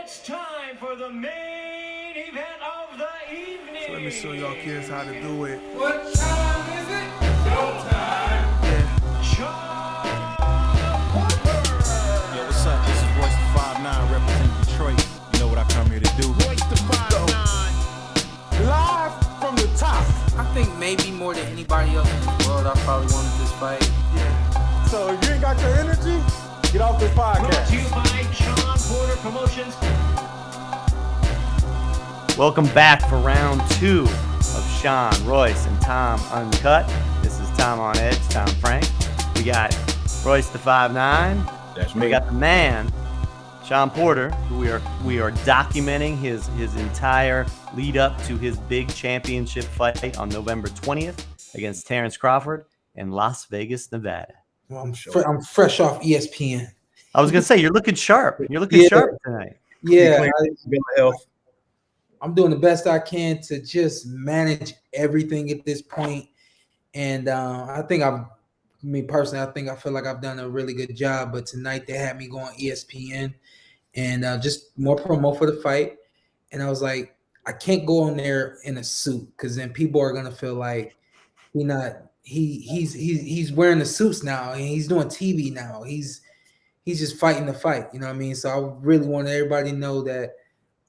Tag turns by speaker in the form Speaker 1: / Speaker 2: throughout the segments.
Speaker 1: It's time for the main event of the evening.
Speaker 2: So let me show y'all kids how to do it.
Speaker 3: What time is it? Showtime.
Speaker 2: Yeah.
Speaker 1: Shawn Porter.
Speaker 4: Yo, what's up? This is Royce the 5'9" representing Detroit. You know what I come here to do.
Speaker 2: Royce the 5'9", live from the top.
Speaker 3: I think maybe more than anybody else in the world, I probably wanted this fight.
Speaker 2: Yeah. So if you ain't got your energy, get off this
Speaker 1: Brought to
Speaker 2: podcast.
Speaker 1: you by Shawn Porter Promotions.
Speaker 5: Welcome back for round 2 of Shawn, Royce, and Tom Uncut. This is Tom on Edge, Tom Frank. We got Royce the 5'9".
Speaker 4: That's me.
Speaker 5: We got the man, Shawn Porter, who we are documenting his entire lead up to his big championship fight on November 20th against Terence Crawford in Las Vegas, Nevada.
Speaker 3: Well, I'm fresh off ESPN.
Speaker 5: I was gonna say you're looking sharp. You're looking sharp tonight.
Speaker 3: Yeah,
Speaker 4: Health.
Speaker 3: I'm doing the best I can to just manage everything at this point. And I think I feel like I've done a really good job. But tonight they had me go on ESPN and just more promo for the fight. And I was like, I can't go on there in a suit because then people are gonna feel like he's wearing the suits now and he's doing TV now. He's just fighting the fight, you know what I mean? So I really want everybody to know that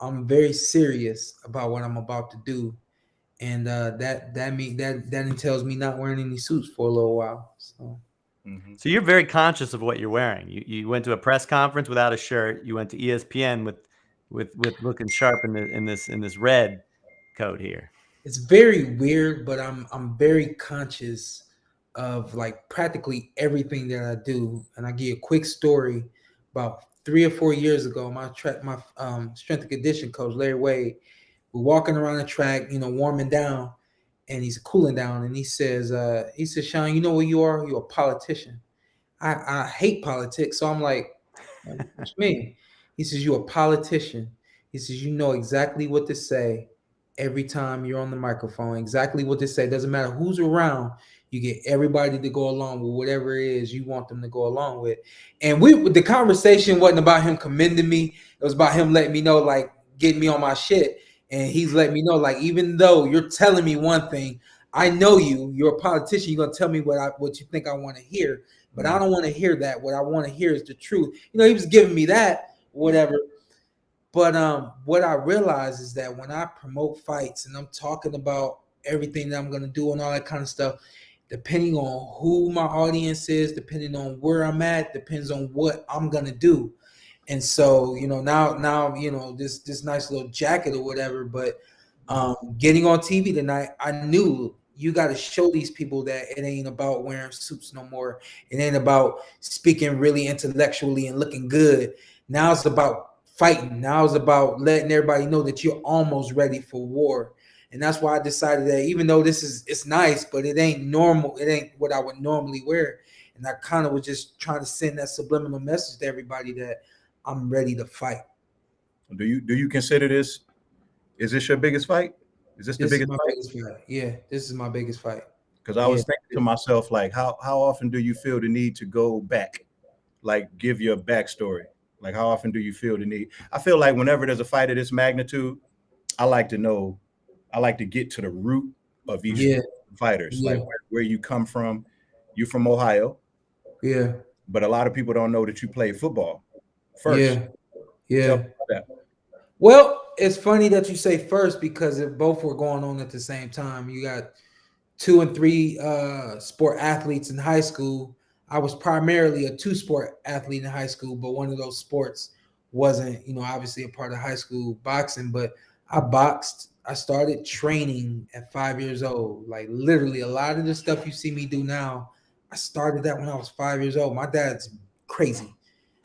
Speaker 3: I'm very serious about what I'm about to do, and that entails me not wearing any suits for a little while. So,
Speaker 5: So you're very conscious of what you're wearing. You went to a press conference without a shirt. You went to ESPN with looking sharp in this red coat here.
Speaker 3: it's very weird, but I'm very conscious of like practically everything that I do. And I give you a quick story. About 3 or 4 years ago, my strength and conditioning coach, Larry Wade, we're walking around the track, warming down, and he's cooling down, and he says, Shawn, you know what you are? You're a politician. I hate politics. So I'm like, what you mean? He says, you're a politician. He says, you know exactly what to say every time you're on the microphone, exactly what to say. Doesn't matter who's around. You get everybody to go along with whatever it is you want them to go along with. And the conversation wasn't about him commending me. It was about him letting me know, like, getting me on my shit. And he's letting me know, like, even though you're telling me one thing, I know you're a politician. You're going to tell me what you think I want to hear. But I don't want to hear that. What I want to hear is the truth. He was giving me that, whatever. But what I realize is that when I promote fights and I'm talking about everything that I'm going to do and all that kind of stuff, depending on who my audience is, depending on where I'm at, depends on what I'm going to do. And so, now this nice little jacket or whatever, but getting on TV tonight, I knew you got to show these people that it ain't about wearing suits no more. It ain't about speaking really intellectually and looking good. Now it's about fighting. Now it's about letting everybody know that you're almost ready for war. And that's why I decided that even though it's nice, but it ain't normal. It ain't what I would normally wear. And I kind of was just trying to send that subliminal message to everybody that I'm ready to fight.
Speaker 4: Do you consider this? Is this your biggest fight? Is this the biggest
Speaker 3: fight? Yeah, this is my biggest fight.
Speaker 4: Because I was thinking to myself, like, how often do you feel the need to go back, like give your backstory? Like, how often do you feel the need? I feel like whenever there's a fight of this magnitude, I like to know. I like to get to the root of each fighters, like where you come from. You're from Ohio.
Speaker 3: Yeah.
Speaker 4: But a lot of people don't know that you played football first.
Speaker 3: Yeah. Well, it's funny that you say first because both were going on at the same time. You got 2 and 3 sport athletes in high school. I was primarily a 2-sport athlete in high school, but one of those sports wasn't, obviously a part of high school boxing, but I boxed. I started training at 5 years old. Like literally a lot of the stuff you see me do now, I started that when I was 5 years old. My dad's crazy.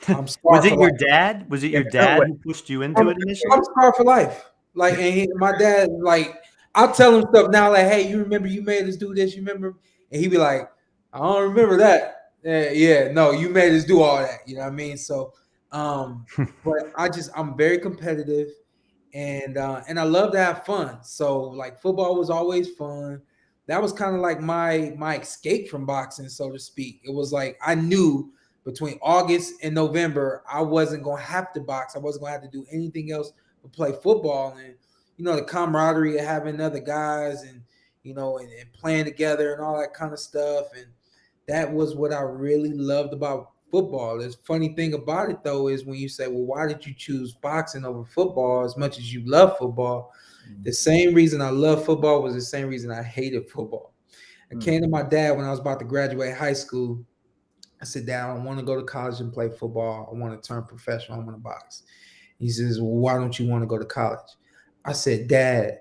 Speaker 5: Was it your dad? Was it your dad who pushed you into it initially?
Speaker 3: I'm scarred for life. Like, and my dad, like, I'll tell him stuff now, like, hey, you remember you made us do this? You remember? And he'd be like, I don't remember that. No, you made us do all that. You know what I mean? So, but I'm very competitive. And I love to have fun. So like football was always fun. That was kind of like my escape from boxing, so to speak. It was like I knew between August and November, I wasn't going to have to box. I wasn't going to have to do anything else but play football. And, the camaraderie of having other guys and, and playing together and all that kind of stuff. And that was what I really loved about football. The funny thing about it, though, is when you say, well, why did you choose boxing over football as much as you love football? The same reason I love football was the same reason I hated football. I came to my dad when I was about to graduate high school. I said, Dad, I want to go to college and play football. I want to turn professional. I want to box. He says, well, why don't you want to go to college? I said, Dad,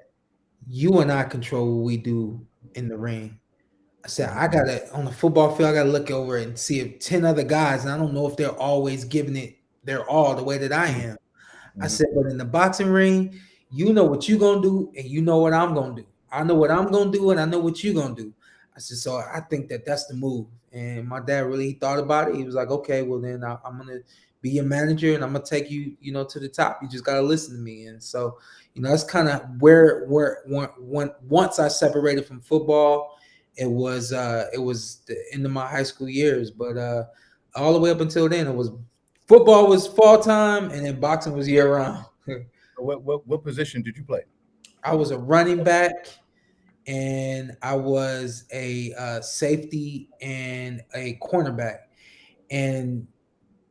Speaker 3: you and I control what we do in the ring. I said, on the football field, I got to look over and see if 10 other guys, and I don't know if they're always giving it their all the way that I am. I said, but in the boxing ring, you know what you're going to do, and you know what I'm going to do. I know what I'm going to do, and I know what you're going to do. I said, so I think that's the move. And my dad really thought about it. He was like, okay, well, then I'm going to be your manager, and I'm going to take you, to the top. You just got to listen to me. And so, that's kind of where once I separated from football, it was the end of my high school years. But all the way up until then, football was fall time, and then boxing was year round.
Speaker 4: What position did you play?
Speaker 3: I was a running back, and I was a safety and a cornerback. And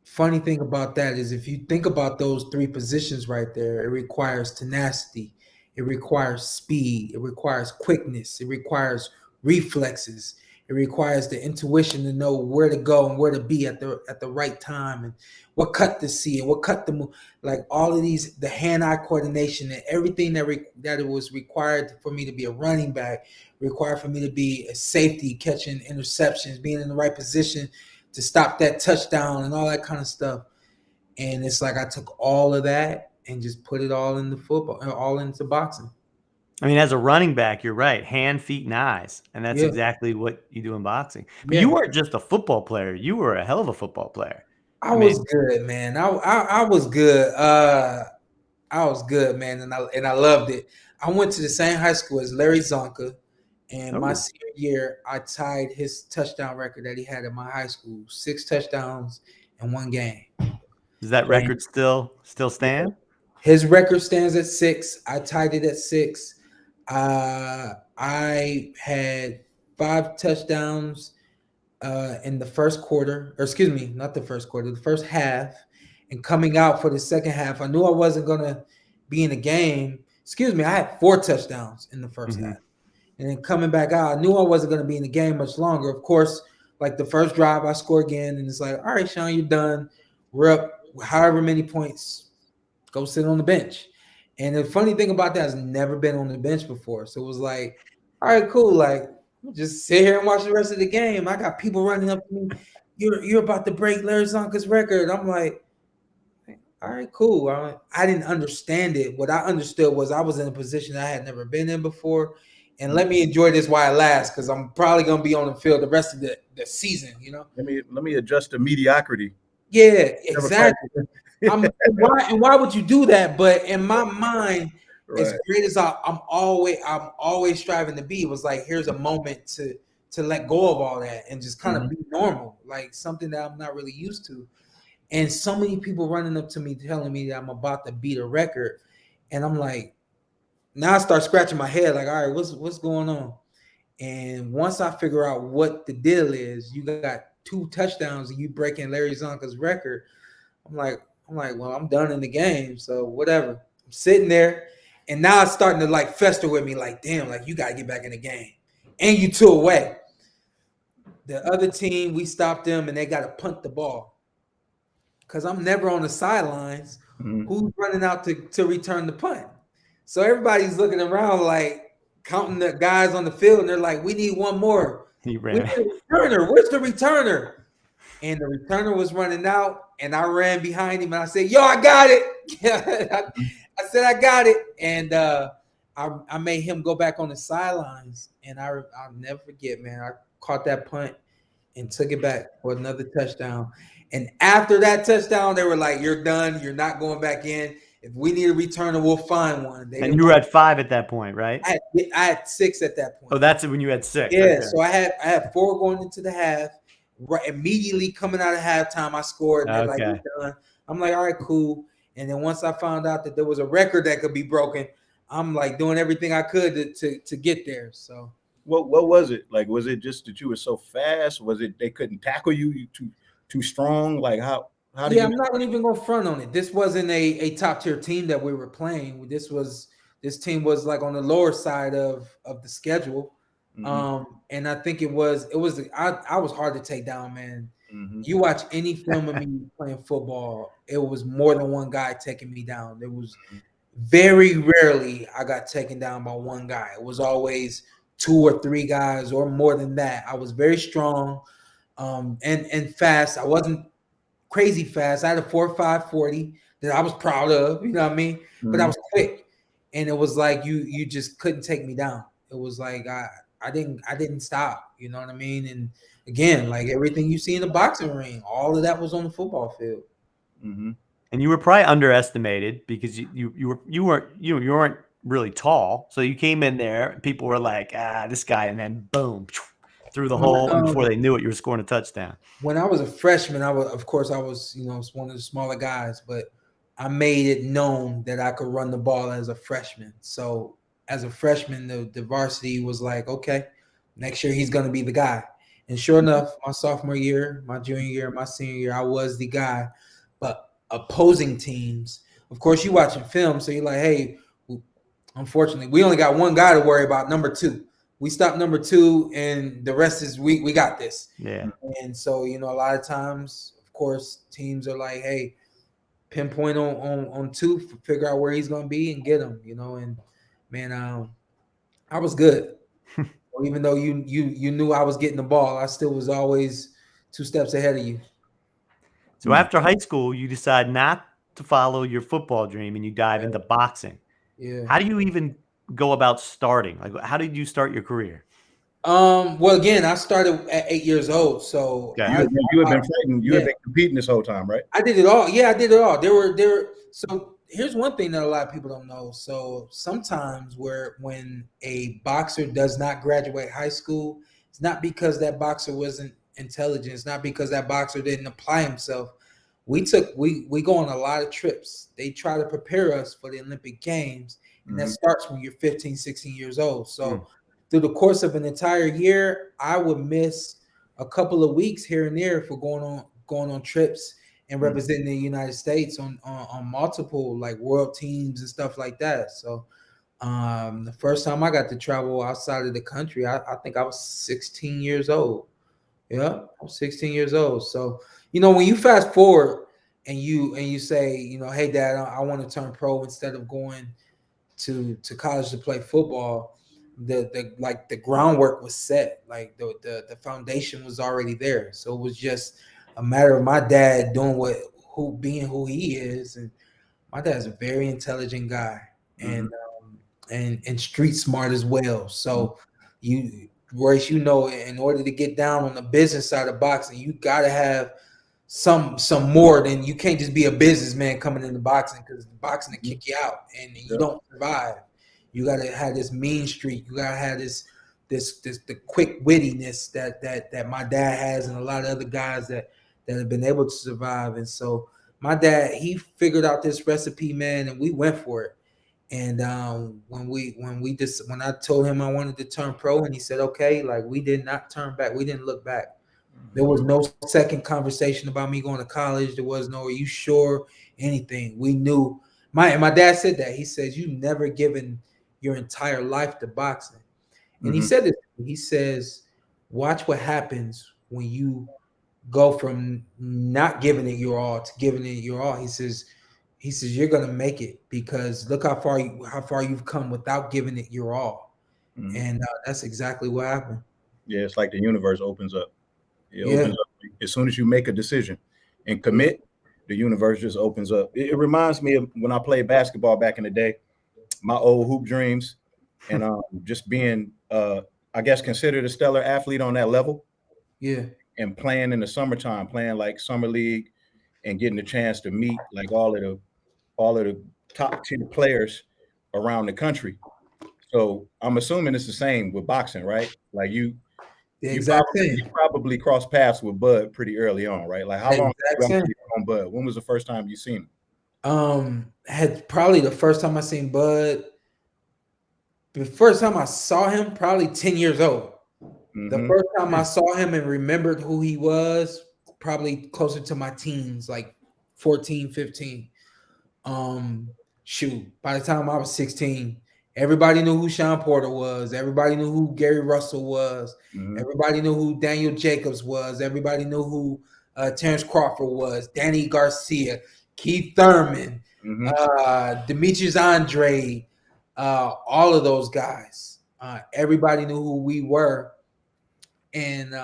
Speaker 3: funny thing about that is if you think about those three positions right there, it requires tenacity, it requires speed, it requires quickness, it requires reflexes, it requires the intuition to know where to go and where to be at the right time, and what cut to see and what cut to move. Like all of these, the hand-eye coordination and everything that it was required for me to be a running back, required for me to be a safety, catching interceptions, being in the right position to stop that touchdown and all that kind of stuff. And it's like I took all of that and just put it all into football, all into boxing.
Speaker 5: I mean, as a running back, you're right. Hand, feet, and eyes. And that's exactly what you do in boxing. But you weren't just a football player. You were a hell of a football player.
Speaker 3: I was good, man. I was good. I was good, man. And I loved it. I went to the same high school as Larry Zonka. And my senior year, I tied his touchdown record that he had at my high school, 6 touchdowns in one game.
Speaker 5: Does that record still stand?
Speaker 3: His record stands at 6. I tied it at 6. I had 5 touchdowns in the first quarter, or excuse me, not the first quarter, the first half. And coming out for the second half, I knew I wasn't going to be in the game. Excuse me, I had 4 touchdowns in the first half. And then coming back out, I knew I wasn't going to be in the game much longer. Of course, like the first drive, I score again, and it's like, all right, Shawn, you're done. We're up however many points. Go sit on the bench. And the funny thing about that is I've never been on the bench before. So it was like, all right, cool. Like, just sit here and watch the rest of the game. I got people running up to me. You're about to break Larry Zonka's record. I'm like, all right, cool. I didn't understand it. What I understood was I was in a position I had never been in before. And let me enjoy this while it lasts, because I'm probably going to be on the field the rest of the season,
Speaker 4: Let me adjust to mediocrity.
Speaker 3: Yeah, exactly. Why would you do that? But in my mind, as great as I'm always striving to be, it was like, here's a moment to let go of all that and just kind of be normal, like something that I'm not really used to. And so many people running up to me telling me that I'm about to beat a record, and I'm like, now I start scratching my head, like, all right, what's going on? And once I figure out what the deal is, you got 2 touchdowns and you breaking Larry Zonka's record. I'm like, well, I'm done in the game, so whatever. I'm sitting there, and now it's starting to like fester with me, like, damn, like you gotta get back in the game, and you 2 away. The other team, we stopped them, and they got to punt the ball because I'm never on the sidelines. Who's running out to return the punt? So everybody's looking around, like counting the guys on the field, and they're like, we need one more.
Speaker 5: He ran.
Speaker 3: Where's the returner? And the returner was running out, and I ran behind him, and I said, yo, I got it. I said, I got it. And I made him go back on the sidelines, and I'll never forget, man. I caught that punt and took it back for another touchdown. And after that touchdown, they were like, you're done. You're not going back in. If we need a returner, we'll find one.
Speaker 5: And you were at 5 at that point, right?
Speaker 3: I had 6 at that point.
Speaker 5: Oh, that's when you had 6.
Speaker 3: Yeah,
Speaker 5: okay.
Speaker 3: So I had 4 going into the half, right immediately coming out of halftime, I scored. And they're like,
Speaker 5: Okay.
Speaker 3: "We're done." I'm like, all right, cool. And then once I found out that there was a record that could be broken, I'm like doing everything I could to get there. So
Speaker 4: What was it like? Was it just that you were so fast? Was it they couldn't tackle you? You too strong? Like how do
Speaker 3: yeah,
Speaker 4: you?
Speaker 3: I'm not even gonna front on it. This wasn't a top tier team that we were playing. This team was like on the lower side of the schedule. And I think it was I was hard to take down, man. You watch any film of me playing football, it was more than one guy taking me down. There was very rarely I got taken down by one guy. It was always two or three guys or more than that. I was very strong and fast. I wasn't crazy fast. I had a 4.5 40 that I was proud of, you know what I mean? But I was quick. And it was like you just couldn't take me down. It was like I didn't stop, you know what I mean? And again, like everything you see in the boxing ring, all of that was on the football field.
Speaker 5: And you were probably underestimated because you weren't really tall. So you came in there and people were like, this guy, and then boom, through the hole, and before they knew it, you were scoring a touchdown.
Speaker 3: When I was a freshman, I was one of the smaller guys, but I made it known that I could run the ball as a freshman. So as a freshman, the varsity was like, okay, next year he's gonna be the guy. And sure enough, my sophomore year, my junior year, my senior year, I was the guy. But opposing teams, of course, you watching film, so you're like, hey, unfortunately, we only got one guy to worry about, number 2. We stopped number 2, and the rest is we got this.
Speaker 5: Yeah.
Speaker 3: And so, a lot of times, of course, teams are like, hey, pinpoint on 2, figure out where he's gonna be and get him, And man, I was good. Even though you knew I was getting the ball, I still was always 2 steps ahead of you.
Speaker 5: So after high school, you decide not to follow your football dream and you dive into boxing.
Speaker 3: Yeah.
Speaker 5: How do you even go about starting? Like, how did you start your career?
Speaker 3: Well, again, I started at 8 years old, so
Speaker 5: Okay.
Speaker 4: You had been fighting. You had been competing this whole time, right?
Speaker 3: I did it all. Yeah, I did it all. There were. So here's one thing that a lot of people don't know. So sometimes when a boxer does not graduate high school, it's not because that boxer wasn't intelligent. It's not because that boxer didn't apply himself. We go on a lot of trips. They try to prepare us for the Olympic Games, and that starts when you're 15, 16 years old. So through the course of an entire year, I would miss a couple of weeks here and there for going on trips and representing the United States on multiple like world teams and stuff like that. So the first time I got to travel outside of the country, I think I was 16 years old. Yeah, I was 16 years old. So, when you fast forward and you say, hey, Dad, I want to turn pro instead of going to college to play football, the groundwork was set. Like the foundation was already there. So it was just a matter of my dad doing being who he is. And my dad's a very intelligent guy and street smart as well. So Royce, in order to get down on the business side of boxing, you got to have some more than, you can't just be a businessman coming into boxing, because boxing will kick you out and you don't survive. You got to have this mean streak. You got to have this the quick wittiness that my dad has, and a lot of other guys that have been able to survive. And so my dad, he figured out this recipe, man, and we went for it. And when I told him I wanted to turn pro, and he said, okay, like, we did not turn back. We didn't look back. There was no second conversation about me going to college. There was no, are you sure? Anything. We knew. My dad said that. He says, you never given your entire life to boxing. And he said this. He says, watch what happens when you go from not giving it your all to giving it your all. He says you're gonna make it, because look how far you've come without giving it your all. And that's exactly what happened.
Speaker 4: Yeah, it's like the universe opens up. It opens up as soon as you make a decision and commit. The universe just opens up. It reminds me of when I played basketball back in the day, my old hoop dreams, and just being, I guess, considered a stellar athlete on that level.
Speaker 3: Yeah.
Speaker 4: And playing in the summertime, playing like summer league, and getting the chance to meet like all of the top tier players around the country. So I'm assuming it's the same with boxing, right? Like
Speaker 3: The exact same.
Speaker 4: You probably crossed paths with Bud pretty early on, right? Like, how long
Speaker 3: Exact same.
Speaker 4: have you on Bud? When was the first time you seen him?
Speaker 3: Had probably the first time I seen Bud. The first time I saw him, probably 10 years old. The first time I saw him and remembered who he was, probably closer to my teens, like 14, 15. Shoot, by the time I was 16, everybody knew who Shawn Porter was. Everybody knew who Gary Russell was. Everybody knew who Daniel Jacobs was. Everybody knew who Terence Crawford was. Danny Garcia, Keith Thurman, Demetrius Andre, all of those guys. Everybody knew who we were. And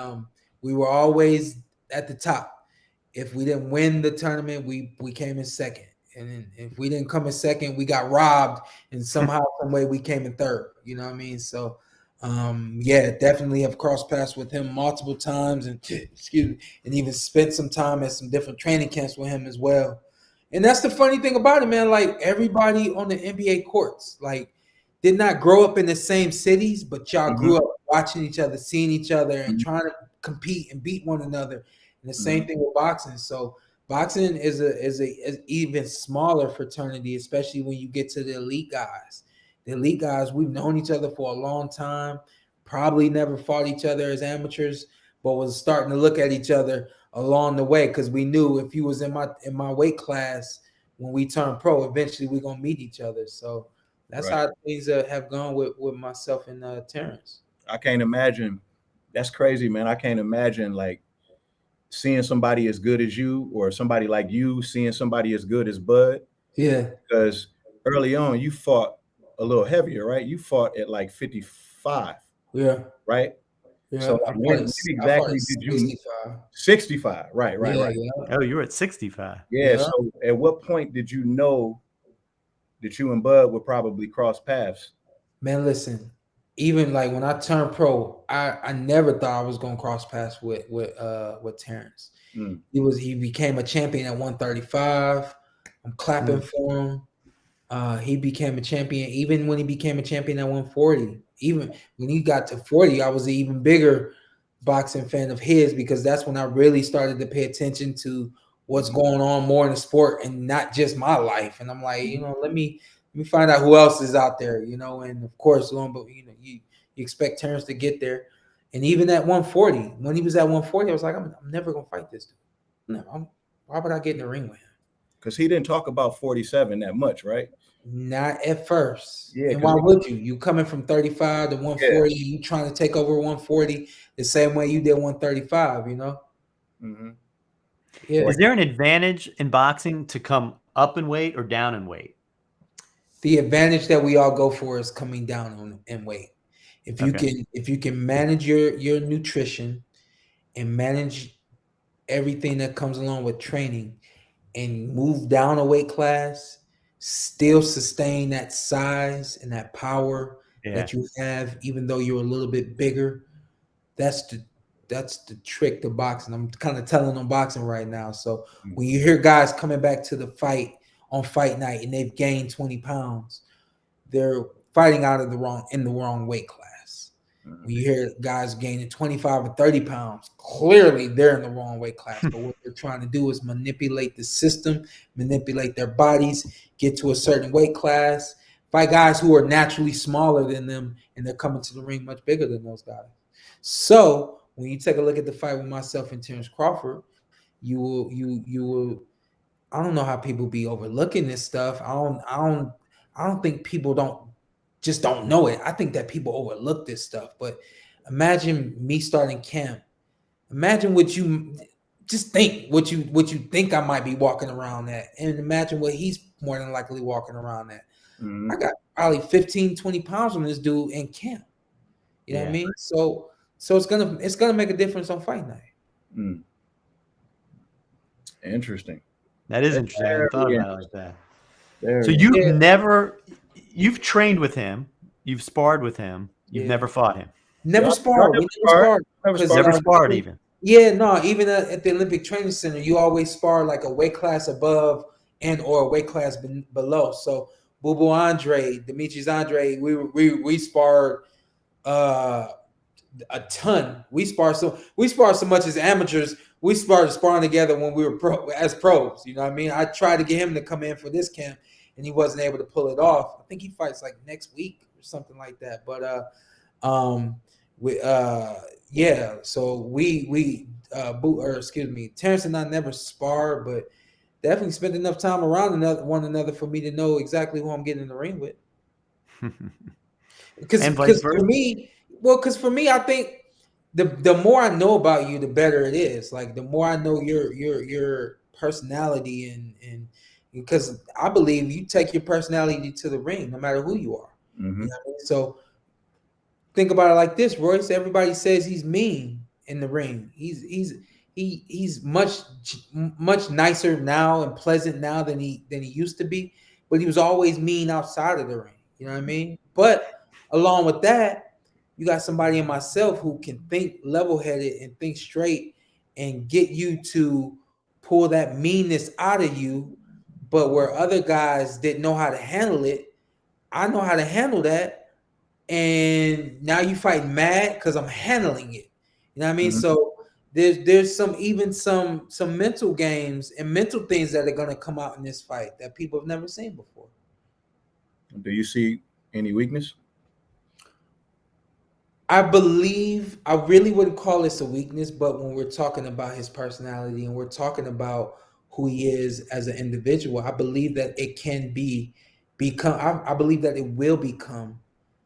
Speaker 3: we were always at the top. If we didn't win the tournament, we came in second. And then if we didn't come in second, we got robbed. And somehow, some way, we came in third. You know what I mean? So, yeah, definitely have crossed paths with him multiple times. And and even spent some time at some different training camps with him as well. And that's the funny thing about it, man. Like, everybody on the NBA courts, like, did not grow up in the same cities, but y'all grew up watching each other, seeing each other, and trying to compete and beat one another. And the same thing with boxing. So boxing is a even smaller fraternity, especially when you get to the elite guys. The elite guys, we've known each other for a long time, probably never fought each other as amateurs, but was starting to look at each other along the way, because we knew if you was in my weight class when we turned pro, eventually we're gonna meet each other. So that's how things have gone with myself and Terence.
Speaker 4: I can't imagine. That's crazy, man. I can't imagine like seeing somebody as good as you, or somebody like you seeing somebody as good as Bud.
Speaker 3: Yeah.
Speaker 4: Because early on you fought a little heavier, right? You fought at like 55.
Speaker 3: Yeah.
Speaker 4: Right?
Speaker 3: Yeah.
Speaker 4: So like, when exactly did you 65? Right.
Speaker 3: Yeah.
Speaker 5: Oh, you were at 65.
Speaker 4: Yeah. So at what point did you know that you and Bud would probably cross paths?
Speaker 3: Man, listen, even like when I turned pro, I never thought I was gonna cross paths with Terence. He became a champion at 135. I'm clapping for him. He became a champion even when he became a champion at 140. Even when he got to 40, I was an even bigger boxing fan of his, because that's when I really started to pay attention to what's going on more in the sport and not just my life. And I'm like, let me find out who else is out there, and of course, you expect Terence to get there. And even at 140, when he was at 140, I was like, I'm never going to fight this dude. No, why would I get in the ring with him?
Speaker 4: Because he didn't talk about 47 that much, right?
Speaker 3: Not at first.
Speaker 4: Yeah.
Speaker 3: And why would you? You coming from 35 to 140, you trying to take over 140 the same way you did 135, Yeah.
Speaker 5: Is there an advantage in boxing to come up in weight or down in weight?
Speaker 3: The advantage that we all go for is coming down in weight. If you can manage your nutrition and manage everything that comes along with training and move down a weight class, still sustain that size and that power that you have, even though you're a little bit bigger, that's the trick to boxing. I'm kind of telling on boxing right now. So when you hear guys coming back to the fight on fight night and they've gained 20 pounds, they're fighting out of the wrong weight class. When you hear guys gaining 25 or 30 pounds, clearly they're in the wrong weight class. But what they're trying to do is manipulate the system, manipulate their bodies, get to a certain weight class, fight guys who are naturally smaller than them, and they're coming to the ring much bigger than those guys. So when you take a look at the fight with myself and Terence Crawford, you will. I don't know how people be overlooking this stuff. I don't think people don't know it. I think that people overlook this stuff. But imagine me starting camp. Imagine what you think I might be walking around at, and imagine what he's more than likely walking around at. I got probably 15, 20 pounds from this dude in camp. You know what I mean? So it's gonna make a difference on fight night.
Speaker 4: Interesting.
Speaker 5: That is interesting. I hadn't thought about it like that. So you've trained with him, you've sparred with him, you've never fought him.
Speaker 3: Never sparred.
Speaker 5: Never sparred even.
Speaker 3: Yeah, no, even at the Olympic Training Center, you always spar like a weight class above and or a weight class below. So Demetrius Andre, we sparred a ton. We spar so much as amateurs. We started sparring together when we were as pros. You know what I mean? I tried to get him to come in for this camp, and he wasn't able to pull it off. I think he fights like next week or something like that. But yeah. So Terrence and I never spar, but definitely spent enough time around one another for me to know exactly who I'm getting in the ring with. Because for me, I think the more I know about you, the better it is. Like the more I know your personality and because I believe you take your personality to the ring, no matter who you are.
Speaker 4: Mm-hmm.
Speaker 3: You know what I mean? So think about it like this, Royce. Everybody says he's mean in the ring. He's much nicer now and pleasant now than he used to be, but he was always mean outside of the ring. You know what I mean? But along with that, you got somebody in myself who can think level-headed and think straight and get you to pull that meanness out of you. But where other guys didn't know how to handle it, I know how to handle that. And now you fight mad because I'm handling it. You know what I mean? Mm-hmm. So there's some mental games and mental things that are going to come out in this fight that people have never seen before.
Speaker 4: Do you see any weakness?
Speaker 3: I believe I really wouldn't call this a weakness, but when we're talking about his personality and we're talking about who he is as an individual, I believe that it can become. I believe that it will become.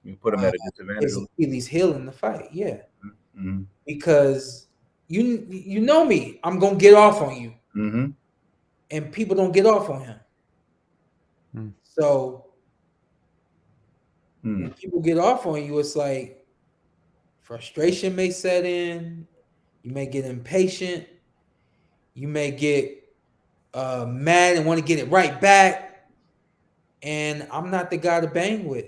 Speaker 4: You put him at a disadvantage.
Speaker 3: He's heel in the fight, yeah,
Speaker 4: mm-hmm.
Speaker 3: Because you know me, I'm gonna get off on you,
Speaker 4: mm-hmm.
Speaker 3: and people don't get off on him. So when people get off on you, it's like. Frustration may set in. You may get impatient. You may get mad and want to get it right back. And I'm not the guy to bang with.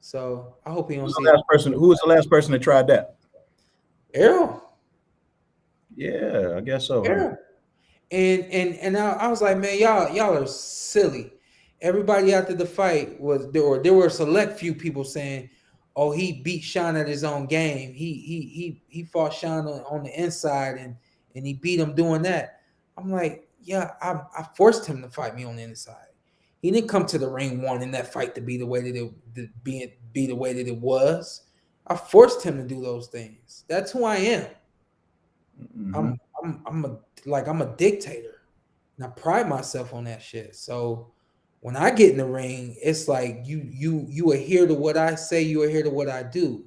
Speaker 3: So I hope he don't see that.
Speaker 4: Who was the last person that tried that?
Speaker 3: Errol.
Speaker 4: Yeah, I guess so.
Speaker 3: Errol. Huh? And I was like, man, y'all are silly. Everybody after the fight there were a select few people saying, oh, he beat Shawn at his own game. He fought Shawn on the inside and he beat him doing that. I'm like, yeah, I forced him to fight me on the inside. He didn't come to the ring wanting that fight to be the way that be the way that it was. I forced him to do those things. That's who I am. Mm-hmm. I'm a dictator, and I pride myself on that shit. So when I get in the ring, it's like you adhere to what I say, you adhere to what I do.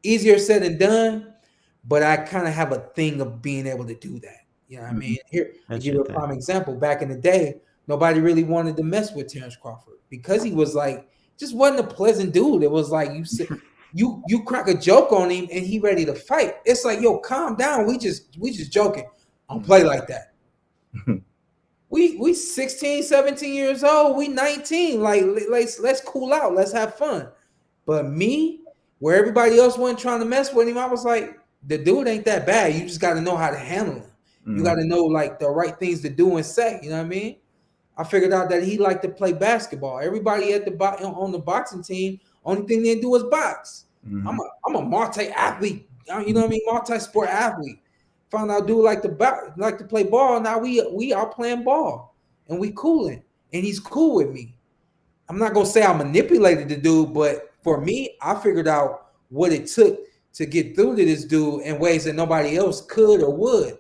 Speaker 3: Easier said than done, but I kind of have a thing of being able to do that. You know what I mean? Here, I'll give you a prime example. Back in the day, nobody really wanted to mess with Terence Crawford because he was like, just wasn't a pleasant dude. It was like you said, you crack a joke on him and he ready to fight. It's like, yo, calm down. We just joking. I don't play like that. We 16, 17 years old. We 19. Like, let's cool out. Let's have fun. But me, where everybody else wasn't trying to mess with him, I was like, the dude ain't that bad. You just got to know how to handle him. You got to know like the right things to do and say. You know what I mean? I figured out that he liked to play basketball. Everybody at on the boxing team, only thing they do is box. I'm a multi-athlete. You know what I mean? Multi-sport athlete. Found out dude like to play ball. Now we are playing ball and we cooling, and he's cool with me. I'm not gonna say I manipulated the dude, but for me, I figured out what it took to get through to this dude in ways that nobody else could or would.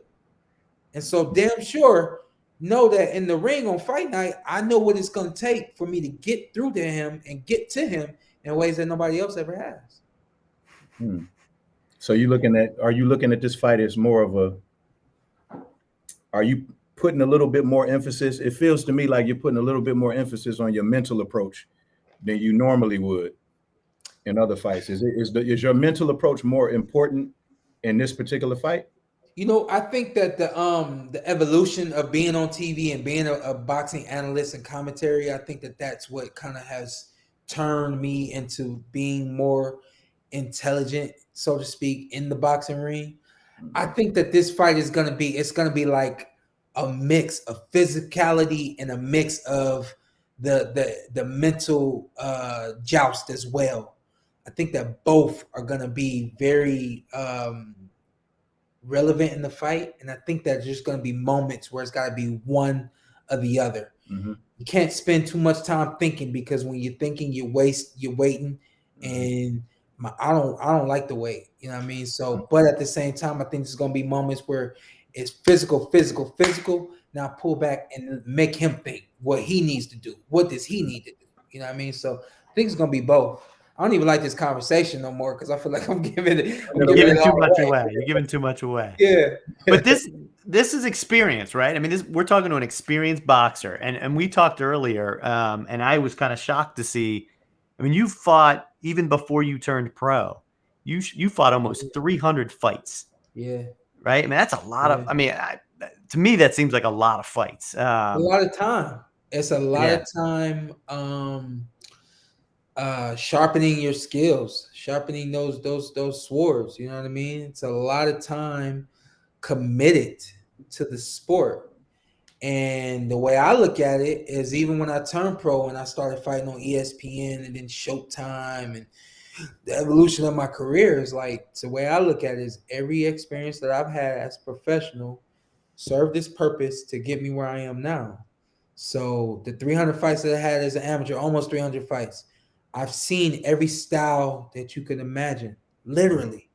Speaker 3: And so damn sure know that in the ring on fight night, I know what it's gonna take for me to get through to him and get to him in ways that nobody else ever has.
Speaker 4: So are you looking at this fight as more of are you putting a little bit more emphasis? It feels to me like you're putting a little bit more emphasis on your mental approach than you normally would in other fights. Is your mental approach more important in this particular fight?
Speaker 3: You know, I think that the evolution of being on TV and being a boxing analyst and commentary, I think that's what kind of has turned me into being more intelligent, so to speak, in the boxing ring. I think that this fight is gonna be like a mix of physicality and a mix of the mental joust as well. I think that both are going to be very relevant in the fight, and I think that there's just going to be moments where it's got to be one or the other.
Speaker 4: Mm-hmm.
Speaker 3: You can't spend too much time thinking, because when you're thinking, you're waiting, and I don't like the wait. You know what I mean? So, but at the same time, I think there's going to be moments where it's physical. Now pull back and make him think what he needs to do. What does he need to do? You know what I mean? So I think it's going to be both. I don't even like this conversation no more, because I feel like I'm giving it.
Speaker 5: You're giving too much away. You're giving too much away.
Speaker 3: Yeah.
Speaker 5: But this is experience, right? I mean, we're talking to an experienced boxer, and we talked earlier, and I was kind of shocked to see. I mean, you fought even before you turned pro. You fought almost 300 fights.
Speaker 3: Yeah.
Speaker 5: Right. I mean, that's a lot of. I mean, to me, that seems like a lot of fights.
Speaker 3: A lot of time. It's a lot of time. Sharpening your skills, sharpening those swords. You know what I mean? It's a lot of time committed to the sport. And the way I look at it is, even when I turned pro and I started fighting on ESPN and then Showtime, and the evolution of my career is like, the way I look at it is, every experience that I've had as a professional served this purpose to get me where I am now. So the 300 fights that I had as an amateur, almost 300 fights, I've seen every style that you can imagine, literally.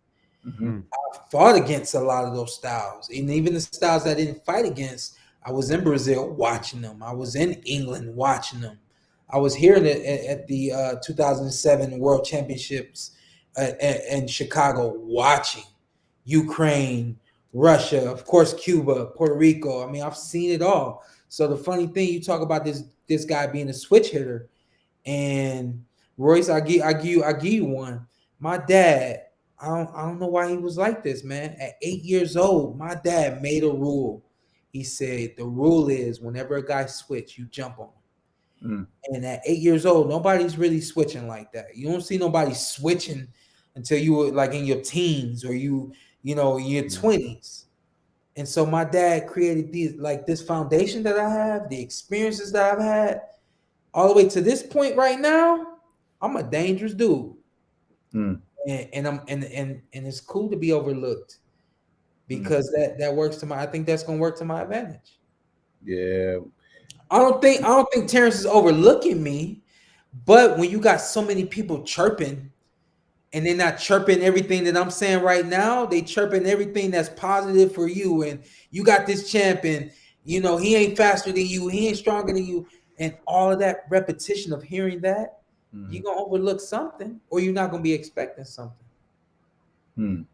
Speaker 4: Mm-hmm.
Speaker 3: I fought against a lot of those styles, and even the styles I didn't fight against, I was in Brazil watching them. I was in England watching them. I was here at the 2007 World Championships in Chicago watching Ukraine, Russia, of course, Cuba, Puerto Rico. I mean, I've seen it all. So the funny thing, you talk about this guy being a switch hitter, and Royce, I give you one. My dad, I don't know why he was like this, man. At 8 years old, my dad made a rule. He said the rule is, whenever a guy switch, you jump on him. And at 8 years old, nobody's really switching like that. You don't see nobody switching until you were like in your teens, or you know, in your 20s. And so my dad created this foundation that I have, the experiences that I've had, all the way to this point right now. I'm a dangerous dude, and it's cool to be overlooked, because that works to my. I think that's gonna work to my advantage.
Speaker 4: Yeah,
Speaker 3: I don't think Terence is overlooking me, but when you got so many people chirping, and they're not chirping everything that I'm saying right now, they chirping everything that's positive for you, and you got this champion. You know, he ain't faster than you, he ain't stronger than you, and all of that repetition of hearing that. You're gonna overlook something, or you're not gonna be expecting something.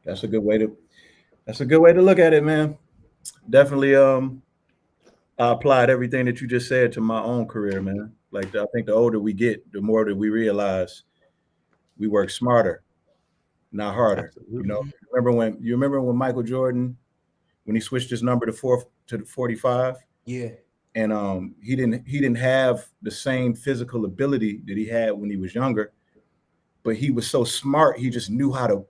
Speaker 4: That's a good way to look at it, man. Definitely I applied everything that you just said to my own career, man. Like, I think the older we get, the more that we realize we work smarter, not harder.
Speaker 5: Absolutely.
Speaker 4: You know, you remember when Michael Jordan, when he switched his number to 45?
Speaker 3: Yeah.
Speaker 4: And he didn't have the same physical ability that he had when he was younger, but he was so smart. He just knew how to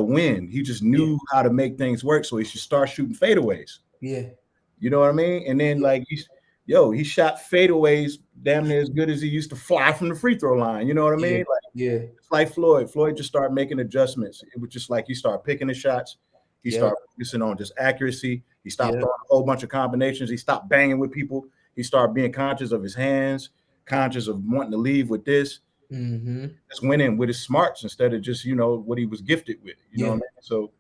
Speaker 4: win. He just knew how to make things work. So he should start shooting fadeaways. Yeah, you know what I mean. And then he shot fadeaways damn near as good as he used to fly from the free throw line. You know what I mean? It's like Floyd. Floyd just started making adjustments. It was just like he started picking the shots. He started focusing on just accuracy. He stopped throwing a whole bunch of combinations. He stopped banging with people. He started being conscious of his hands, conscious of wanting to leave with this. Just went in with his smarts instead of just, what he was gifted with. You know what I mean? So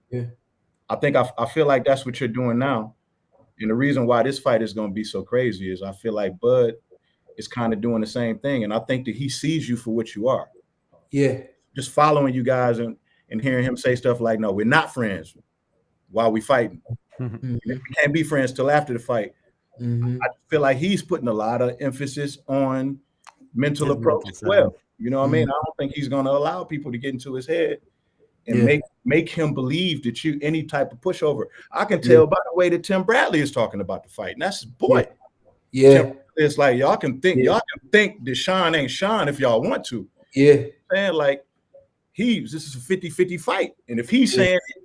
Speaker 4: I think I feel like that's what you're doing now. And the reason why this fight is going to be so crazy is I feel like Bud is kind of doing the same thing. And I think that he sees you for what you are. Yeah. Just following you guys and hearing him say stuff like, no, we're not friends while we fighting. We can't be friends till after the fight. I feel like he's putting a lot of emphasis on mental approach as well. You know what I mean? I don't think he's going to allow people to get into his head and make him believe that you any type of pushover. I can tell by the way that Tim Bradley is talking about the fight, and that's his boy. It's like y'all can think that Shawn ain't Shawn if y'all want to. And like this is a 50-50 fight, and if he's saying it,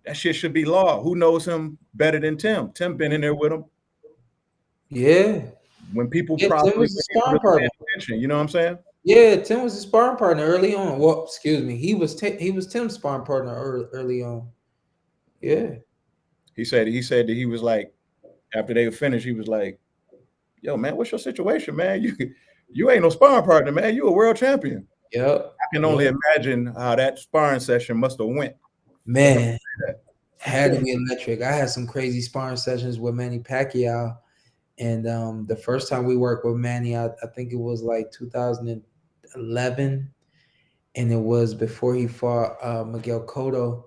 Speaker 4: that shit should be law. Who knows him better than Tim? Tim been in there with him. When people probably pay attention, you know what I'm saying?
Speaker 3: Yeah, Tim was his sparring partner early on. Well, excuse me, he was Tim's sparring partner early on. Yeah,
Speaker 4: He said that he was like, after they were finished, he was like, "Yo, man, what's your situation, man? You ain't no sparring partner, man. You a world champion."
Speaker 3: yep,
Speaker 4: I can only
Speaker 3: yep.
Speaker 4: imagine how that sparring session must have went for him to
Speaker 3: Man,
Speaker 4: say that.
Speaker 3: had to be electric. I had some crazy sparring sessions with Manny Pacquiao, and the first time we worked with Manny, I think it was like 2011, and it was before he fought Miguel Cotto,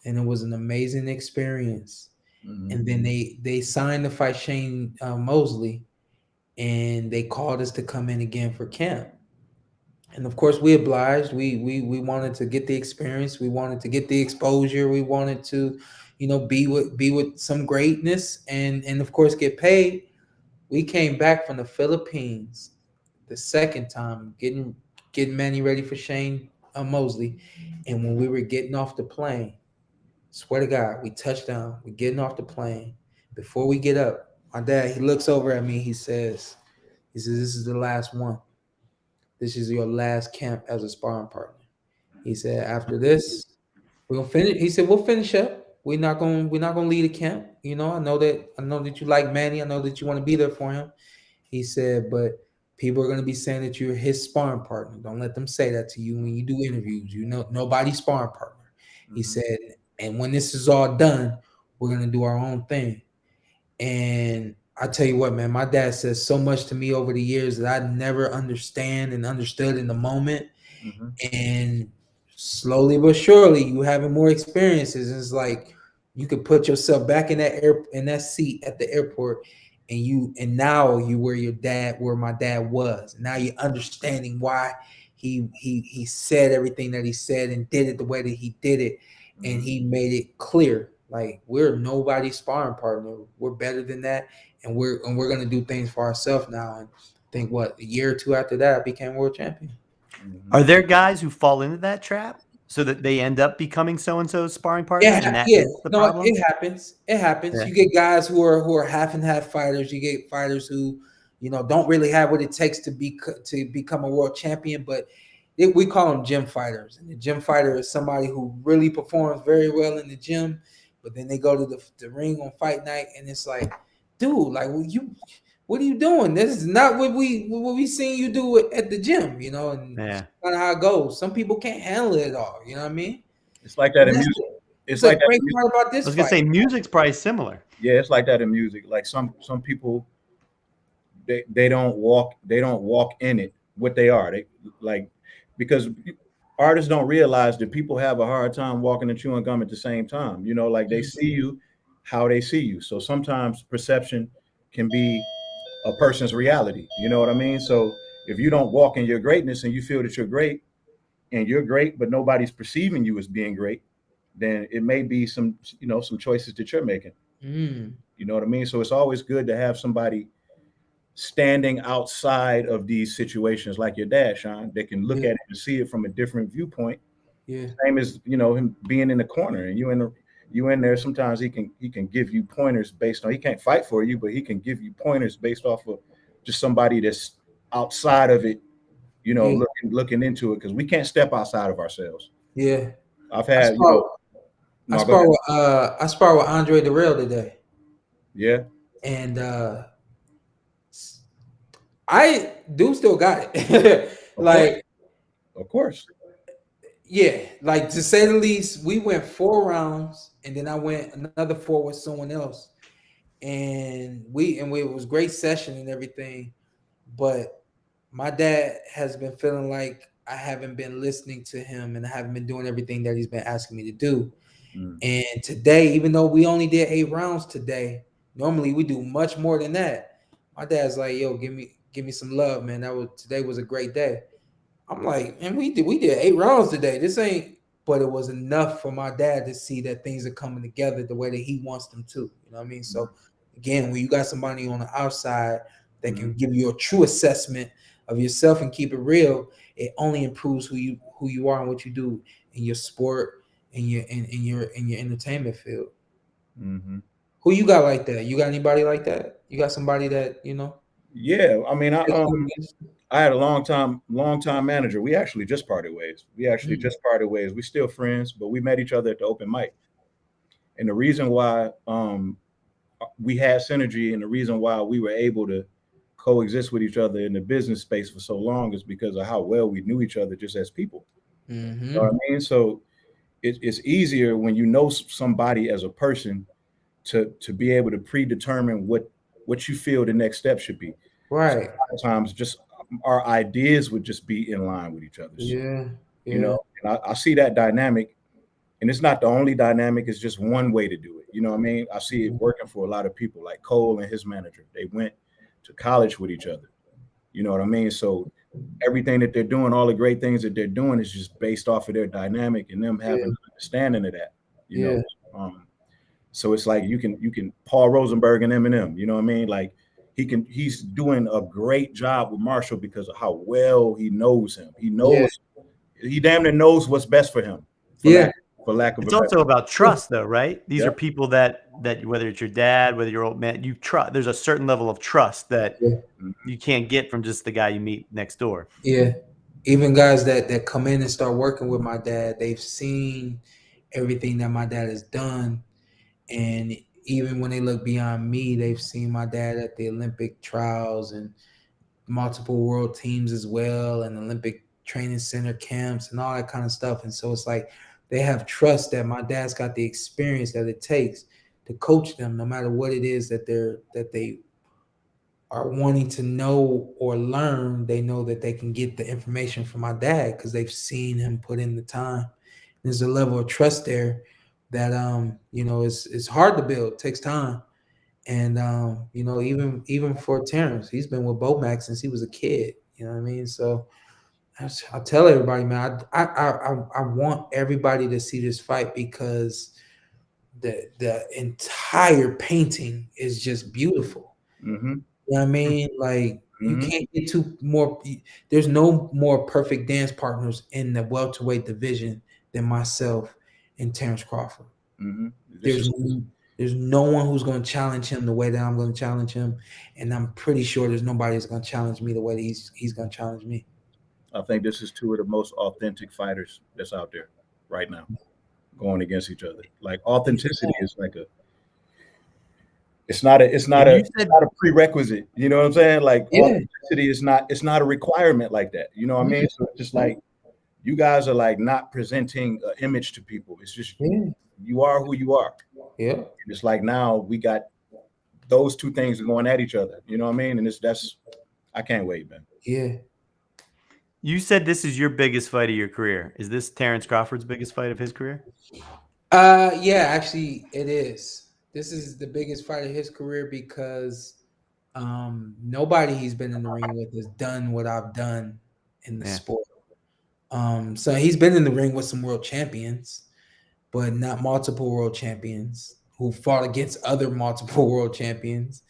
Speaker 3: and it was an amazing experience. And then they signed to fight Shane Mosley, and they called us to come in again for camp. And of course, we obliged. We wanted to get the experience. We wanted to get the exposure. We wanted to, be with some greatness, and of course get paid. We came back from the Philippines the second time, getting Manny ready for Shane Mosley, and when we were getting off the plane, swear to God, we touched down. We're getting off the plane. Before we get up, my dad, he looks over at me. He says, "This is the last one. This is your last camp as a sparring partner." He said, "After this, we're gonna finish." He said, "We'll finish up. We're not gonna leave the camp. I know that you like Manny. I know that you want to be there for him." He said, "But people are gonna be saying that you're his sparring partner. Don't let them say that to you when you do interviews. Nobody's sparring partner." He said, "And when this is all done, we're gonna do our own thing." And I tell you what, man, my dad says so much to me over the years that I never understand and understood in the moment. And slowly but surely, you having more experiences. It's like you could put yourself back in that seat at the airport, and now you where my dad was. Now you're understanding why he said everything that he said and did it the way that he did it, and he made it clear like we're nobody's sparring partner. We're better than that, and we're gonna do things for ourselves now. And I think what a year or two after that, I became world champion.
Speaker 5: Are there guys who fall into that trap so that they end up becoming so and so's sparring partner, and that
Speaker 3: Yeah,
Speaker 5: is the
Speaker 3: no,
Speaker 5: problem?
Speaker 3: it happens. It happens.
Speaker 5: Yeah.
Speaker 3: You get guys who are half and half fighters. You get fighters who, don't really have what it takes to become a world champion, but we call them gym fighters. And the gym fighter is somebody who really performs very well in the gym, but then they go to the ring on fight night, and it's like, dude, like, what are you doing? This is not what we seen you do at the gym, and
Speaker 5: Yeah.
Speaker 3: kind of how it goes. Some people can't handle it all. You know what I mean?
Speaker 4: It's like that
Speaker 3: And
Speaker 4: in
Speaker 3: that's
Speaker 4: music. It's
Speaker 3: it's a
Speaker 4: like that
Speaker 3: great
Speaker 4: in music.
Speaker 3: part about
Speaker 5: I
Speaker 3: this
Speaker 5: was gonna
Speaker 3: fight.
Speaker 5: say music's probably similar.
Speaker 4: Yeah, it's like that in music. Like some people they don't walk in it what they are. They like because artists don't realize that people have a hard time walking and chewing gum at the same time. Like they see you how they see you. So sometimes perception can be a person's reality. You know what I mean? So if you don't walk in your greatness and you feel that you're great, but nobody's perceiving you as being great, then it may be some choices that you're making.
Speaker 3: Mm,
Speaker 4: You know what I mean? So it's always good to have somebody standing outside of these situations like your dad, Sean. They can look
Speaker 3: yeah,
Speaker 4: at it and see it from a different viewpoint.
Speaker 3: yeah,
Speaker 4: Same as him being in the corner and you in there. Sometimes he can give you pointers based on he can't fight for you, but he can give you pointers based off of just somebody that's outside of it.
Speaker 3: yeah,
Speaker 4: Looking into it because we can't step outside of ourselves.
Speaker 3: yeah.
Speaker 4: I've
Speaker 3: I
Speaker 4: had
Speaker 3: spar, I
Speaker 4: no, go
Speaker 3: spar
Speaker 4: ahead.
Speaker 3: with I spar with Andre Darrell today,
Speaker 4: Yeah,
Speaker 3: and I do still got it.
Speaker 4: of course,
Speaker 3: Like,
Speaker 4: of course.
Speaker 3: yeah, like to say the least, we went 4 rounds, and then I went another 4 with someone else, and it was great session and everything, but my dad has been feeling like I haven't been listening to him and I haven't been doing everything that he's been asking me to do.
Speaker 4: Mm.
Speaker 3: And today, even though we only did 8 rounds today, normally we do much more than that. My dad's like, "Yo, give me some love, man. Today was a great day." I'm like, "Man, we did 8 rounds today. This ain't," but it was enough for my dad to see that things are coming together the way that he wants them to. You know what I mean? So again, when you got somebody on the outside that can give you a true assessment of yourself and keep it real, it only improves who you are and what you do in your sport, in your entertainment field.
Speaker 4: Mm-hmm.
Speaker 3: Who you got like that? You got anybody like that? You got somebody that?
Speaker 4: Yeah, I mean, I had a long time manager. We actually just parted ways. We still friends, but we met each other at the open mic. And the reason why we had synergy and the reason why we were able to coexist with each other in the business space for so long is because of how well we knew each other just as people. You know what I mean? So it's easier when you know somebody as a person to be able to predetermine what you feel the next step should be.
Speaker 3: Right.
Speaker 4: Sometimes just our ideas would just be in line with each other's.
Speaker 3: Yeah.
Speaker 4: You know, and I see that dynamic, and it's not the only dynamic. It's just one way to do it. You know what I mean? I see it working for a lot of people, like Cole and his manager. They went to college with each other. You know what I mean? So everything that they're doing, all the great things that they're doing, is just based off of their dynamic and them having an understanding of that. You know, so it's like you can Paul Rosenberg and Eminem. You know what I mean? Like he's doing a great job with Marshall because of how well he knows him. He knows he damn near knows what's best for him. For lack of
Speaker 5: it's
Speaker 4: a
Speaker 5: also
Speaker 4: better.
Speaker 5: about trust, though, right? These are people that whether it's your dad, whether your old man, you trust. There's a certain level of trust that you can't get from just the guy you meet next door.
Speaker 3: Yeah. Even guys that come in and start working with my dad, they've seen everything that my dad has done. And even when they look beyond me, they've seen my dad at the Olympic trials and multiple world teams as well, and Olympic training center camps and all that kind of stuff. And so it's like they have trust that my dad's got the experience that it takes to coach them, no matter what it is that they are wanting to know or learn. They know that they can get the information from my dad because they've seen him put in the time. There's a level of trust there that it's hard to build. It takes time. And even for Terence, he's been with Bomac since he was a kid. You know what I mean? So I tell everybody, man, I want everybody to see this fight because the entire painting is just beautiful.
Speaker 4: Mm-hmm.
Speaker 3: You know what I mean? Like you can't get there's no more perfect dance partners in the welterweight division than myself and Terence Crawford.
Speaker 4: Mm-hmm.
Speaker 3: There's no one who's going to challenge him the way that I'm going to challenge him, and I'm pretty sure there's nobody that's going to challenge me the way that he's going to challenge me.
Speaker 4: I think this is two of the most authentic fighters that's out there right now, going against each other. Like authenticity is like it's not a prerequisite. You know what I'm saying? Like authenticity is not a requirement like that. You know what I mean? So it's just like you guys are like not presenting an image to people. It's just you are who you are.
Speaker 3: Yeah.
Speaker 4: And it's like now we got those two things going at each other. You know what I mean? And I can't wait, man.
Speaker 3: Yeah.
Speaker 5: You said this is your biggest fight of your career. Is this Terence Crawford's biggest fight of his career?
Speaker 3: Yeah, actually it is. This is the biggest fight of his career because nobody he's been in the ring with has done what I've done in the sport. So he's been in the ring with some world champions, but not multiple world champions who fought against other multiple world champions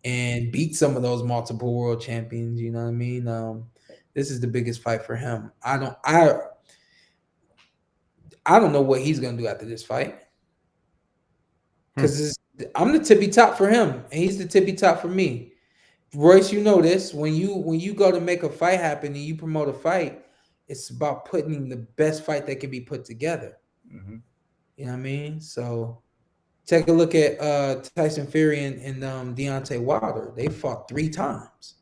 Speaker 3: and beat some of those multiple world champions. You know what I mean? This is the biggest fight for him. I don't know what he's gonna do after this fight because I'm the tippy top for him and he's the tippy top for me. Royce, you know this. When you go to make a fight happen and you promote a fight, it's about putting the best fight that can be put together.
Speaker 4: Mm-hmm.
Speaker 3: You know what I mean? So take a look at Tyson Fury and Deontay Wilder. They fought 3 times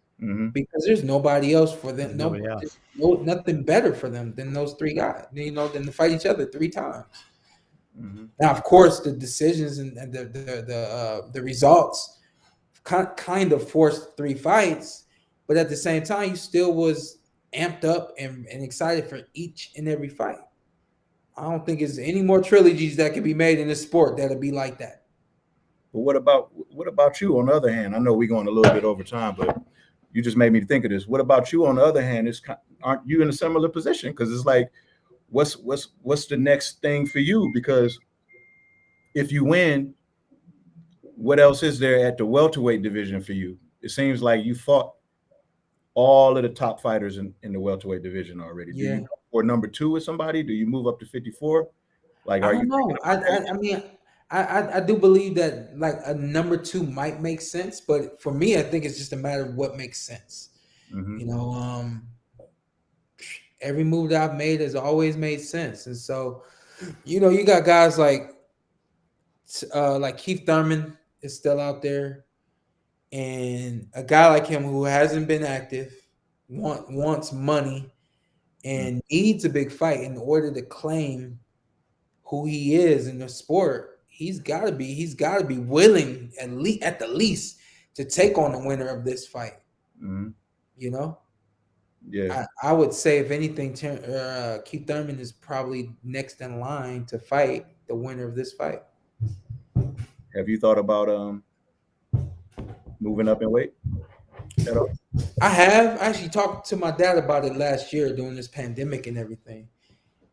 Speaker 3: because there's nobody else for them. Nothing better for them than those 3 guys. Than to fight each other 3 times. Mm-hmm. Now, of course, the decisions and the results kind of forced 3 fights, but at the same time, you still was amped up and excited for each and every fight. I don't think there's any more trilogies that can be made in this sport that'll be like that.
Speaker 4: But what about you on the other hand? I know we're going a little bit over time, but you just made me think of this. What about you on the other hand? Aren't you in a similar position? Because it's like, what's the next thing for you? Because if you win, what else is there at the welterweight division for you? It seems like you fought all of the top fighters in the welterweight division already. Do you, or number 2 with somebody? Do you move up to 54? Like,
Speaker 3: I don't know. I mean, I do believe that like a number 2 might make sense, but for me, I think it's just a matter of what makes sense.
Speaker 4: Mhm.
Speaker 3: You know, every move that I've made has always made sense, and so you got guys like Keith Thurman is still out there, and a guy like him who hasn't been active wants money and needs a big fight in order to claim who he is in the sport. He's got to be willing at the least to take on the winner of this fight.
Speaker 4: Mhm.
Speaker 3: You know,
Speaker 4: Yeah.
Speaker 3: I would say if anything, Keith Thurman is probably next in line to fight the winner of this fight.
Speaker 4: Have you thought about moving up in weight at all?
Speaker 3: I have actually talked to my dad about it last year during this pandemic and everything.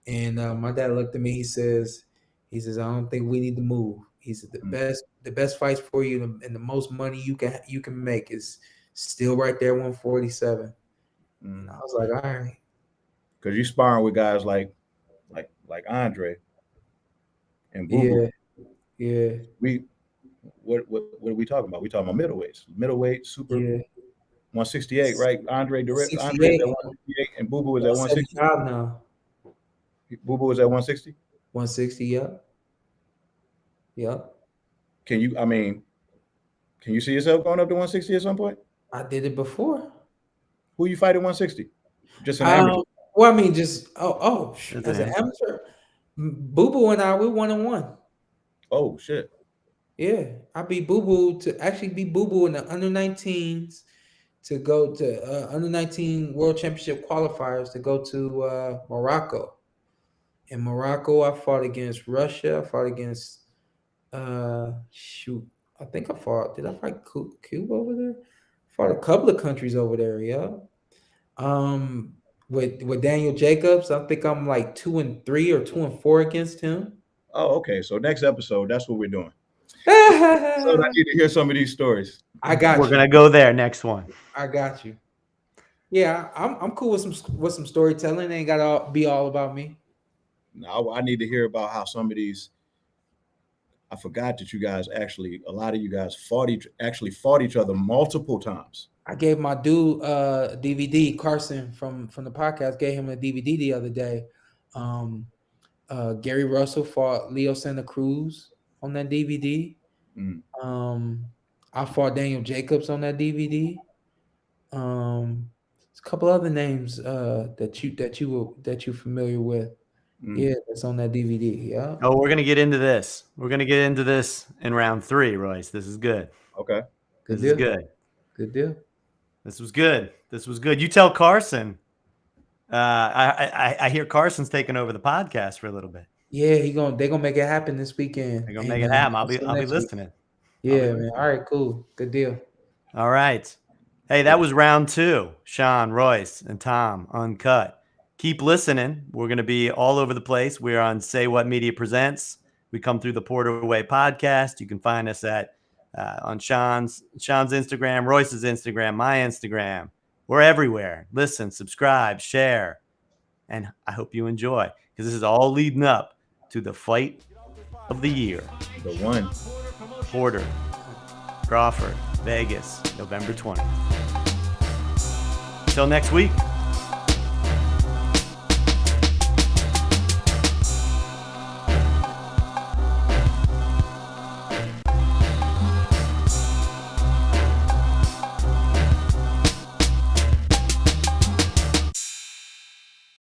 Speaker 3: And my dad looked at me. He says, I don't think we need to move. He said the best fights for you and the most money you can make is still right there, 147. And I was like, all right.
Speaker 4: Because you sparring with guys like Andre and Boo Boo.
Speaker 3: Yeah.
Speaker 4: What are we talking about? We talking about middleweight, super.
Speaker 3: Yeah.
Speaker 4: 168, right? Andre is at
Speaker 3: 68.
Speaker 4: 168, and Boo Boo is at 160.
Speaker 3: Now.
Speaker 4: Boo Boo is at 160.
Speaker 3: 160. Yep.
Speaker 4: Can you see yourself going up to 160 at some point?
Speaker 3: I did it before.
Speaker 4: Who you fight at 160? Just an amateur.
Speaker 3: Well, I mean, just as an amateur, Boo Boo and I, we're 1-1.
Speaker 4: Oh shit.
Speaker 3: Yeah, I beat Boo Boo in the under 19s to go to under 19 World Championship qualifiers to go to Morocco. In Morocco, I fought against Russia. I fought against I think did I fight Cuba over there? I fought a couple of countries over there, yeah. With Daniel Jacobs, I think I'm like 2-3 or 2-4 against him.
Speaker 4: Oh, okay. So next episode, that's what we're doing. So I need to hear some of these stories.
Speaker 5: We're gonna go there next one.
Speaker 3: I got you. Yeah, I'm cool with some storytelling. It ain't gotta be all about me.
Speaker 4: No, I need to hear about how some of these. I forgot that a lot of you guys fought each other multiple times.
Speaker 3: I gave my dude DVD, Carson from the podcast, gave him a DVD the other day. Gary Russell fought Leo Santa Cruz on that DVD. I fought Daniel Jacobs on that DVD. There's a couple other names that you're familiar with. Yeah, that's on that DVD. Yeah.
Speaker 5: Oh, we're gonna get into this. We're gonna get into this in round 3, Royce. This is good.
Speaker 4: Okay.
Speaker 5: This is good.
Speaker 3: Good deal.
Speaker 5: This was good. You tell Carson. I hear Carson's taking over the podcast for a little bit.
Speaker 3: Yeah, they're gonna make it happen this weekend.
Speaker 5: They're gonna make it happen. I'll be listening.
Speaker 3: Yeah, man. All right, cool. Good deal.
Speaker 5: All right. Hey, that was round 2. Shawn, Royce, and Tom Uncut. Keep listening. We're going to be all over the place. We're on Say What Media Presents. We come through the Porter Way podcast. You can find us on Shawn's Instagram, Royce's Instagram, my Instagram. We're everywhere. Listen, subscribe, share, and I hope you enjoy, because this is all leading up to the fight of the year.
Speaker 4: The one.
Speaker 5: Porter, Crawford, Vegas, November 20th. Until next week.